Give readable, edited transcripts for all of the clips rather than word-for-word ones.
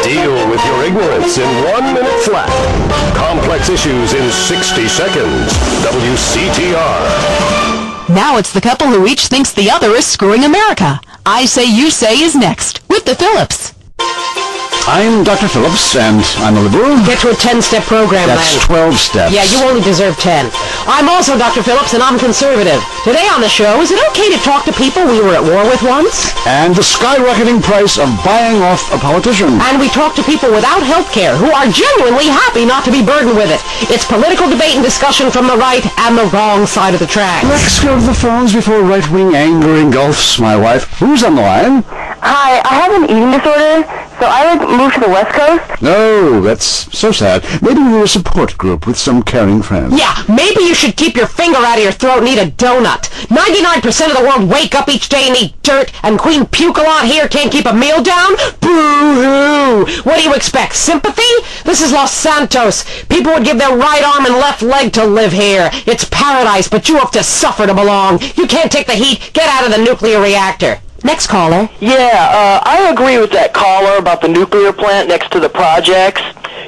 Deal with your ignorance in 1 minute flat. Complex issues in 60 seconds. WCTR. Now it's the couple who each thinks the other is screwing America. I Say You Say is next with the Phillips. I'm Dr. Phillips, and I'm a liberal. Get to a 10-step program, That's man. 12 steps. Yeah, you only deserve 10. I'm also Dr. Phillips, and I'm conservative. Today on the show, is it okay to talk to people we were at war with once? And the skyrocketing price of buying off a politician. And we talk to people without health care who are genuinely happy not to be burdened with it. It's political debate and discussion from the right and the wrong side of the track. Let's go to the phones before right-wing anger engulfs my wife. Who's on the line? Hi, I have an eating disorder, so I moved to the West Coast. No, that's so sad. Maybe we're a support group with some caring friends. Yeah, maybe you should keep your finger out of your throat and eat a donut. 99% of the world wake up each day and eat dirt, and Queen Puke-a-Lot here can't keep a meal down? Boo-hoo! What do you expect, sympathy? This is Los Santos. People would give their right arm and left leg to live here. It's paradise, but you have to suffer to belong. You can't take the heat. Get out of the nuclear reactor. Next caller. Yeah, I agree with that caller about the nuclear plant next to the projects.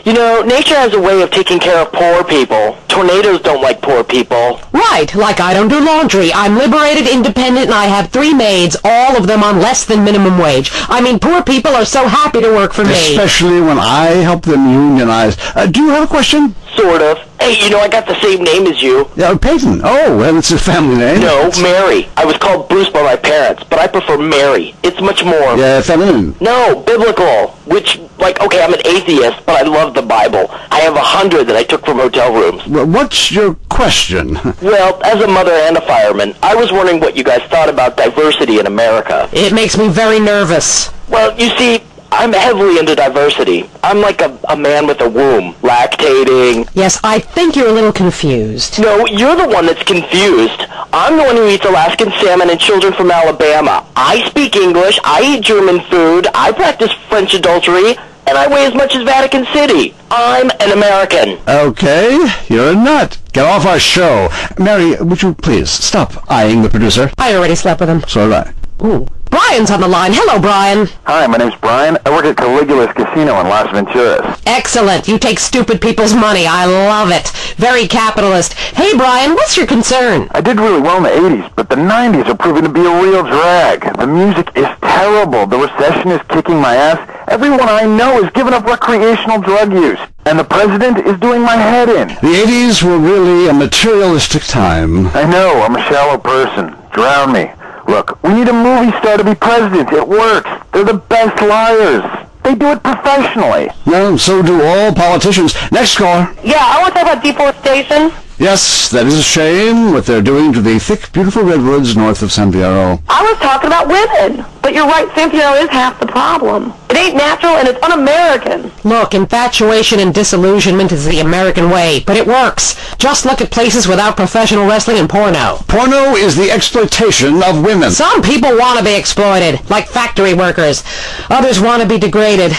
You know, nature has a way of taking care of poor people. Tornadoes don't like poor people. Right, like I don't do laundry. I'm liberated, independent, and I have 3 maids, all of them on less than minimum wage. I mean, poor people are so happy to work for me. Especially when I help them unionize. Do you have a question? Sort of. Hey, you know, I got the same name as you. Yeah, Peyton. Oh, well, it's a family name. No, Mary. I was called Bruce by my parents, but I prefer Mary. It's much more... Yeah, feminine. No, biblical. Which, like, okay, I'm an atheist, but I love the Bible. I have 100 that I took from hotel rooms. Well, what's your question? Well, as a mother and a fireman, I was wondering what you guys thought about diversity in America. It makes me very nervous. Well, you see, I'm heavily into diversity. I'm like a man with a womb, lactating. Yes, I think you're a little confused. No, you're the one that's confused. I'm the one who eats Alaskan salmon and children from Alabama. I speak English, I eat German food, I practice French adultery, and I weigh as much as Vatican City. I'm an American. Okay, you're a nut. Get off our show. Mary, would you please stop eyeing the producer? I already slept with him. So did I. Ooh. Brian's on the line. Hello, Brian. Hi, my name's Brian. I work at Caligula's Casino in Las Venturas. Excellent. You take stupid people's money. I love it. Very capitalist. Hey, Brian, what's your concern? I did really well in the 80s, but the 90s are proving to be a real drag. The music is terrible. The recession is kicking my ass. Everyone I know is giving up recreational drug use. And the president is doing my head in. The 80s were really a materialistic time. I know. I'm a shallow person. Drown me. Look, we need a movie star to be president. It works. They're the best liars. They do it professionally. Well, so do all politicians. Next caller. Yeah, I want to talk about deforestation. Yes, that is a shame, what they're doing to the thick, beautiful redwoods north of San Fierro. I was talking about women. But you're right, San Fierro is half the problem. It ain't natural and it's un-American. Look, infatuation and disillusionment is the American way, but it works. Just look at places without professional wrestling and porno. Porno is the exploitation of women. Some people want to be exploited, like factory workers. Others want to be degraded.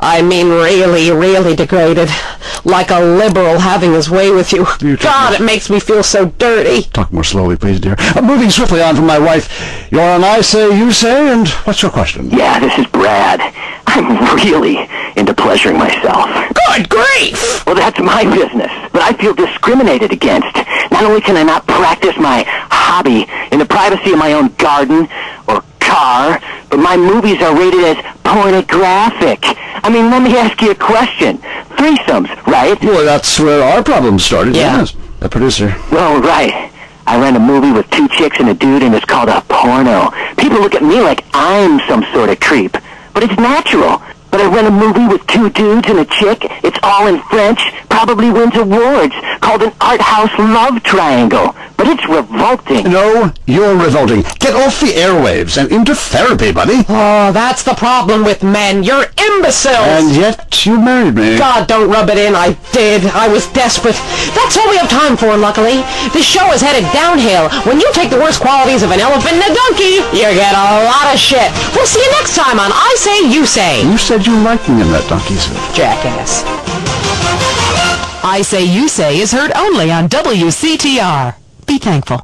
I mean really, really degraded. Like a liberal having his way with you. God, it makes me feel so dirty. Talk more slowly, please, dear. Moving swiftly on from my wife. You're on I Say You Say, and what's your question? Yeah, this is Brad. I'm really into pleasuring myself. Good grief! Well, that's my business. But I feel discriminated against. Not only can I not practice my hobby in the privacy of my own garden or car, but my movies are rated as pornographic. I mean, let me ask you a question. Threesomes, right? Well, that's where our problem started. Yeah. Yes. The producer. Well, right. I ran a movie with 2 chicks and a dude, and it's called a porno. People look at me like I'm some sort of creep. But it's natural. But I ran a movie with 2 dudes and a chick. It's all in French. Probably wins awards. Called an art house love triangle. But it's revolting. No, you're revolting. Get off the airwaves and into therapy, buddy. Oh, that's the problem with men. You're imbeciles. And yet you married me. God, don't rub it in. I did. I was desperate. That's all we have time for, luckily. This show is headed downhill. When you take the worst qualities of an elephant and a donkey, you get a lot of shit. We'll see you next time on I Say You Say. You said you liked me in that donkey suit. Jackass. I Say You Say is heard only on WCTR. Be thankful.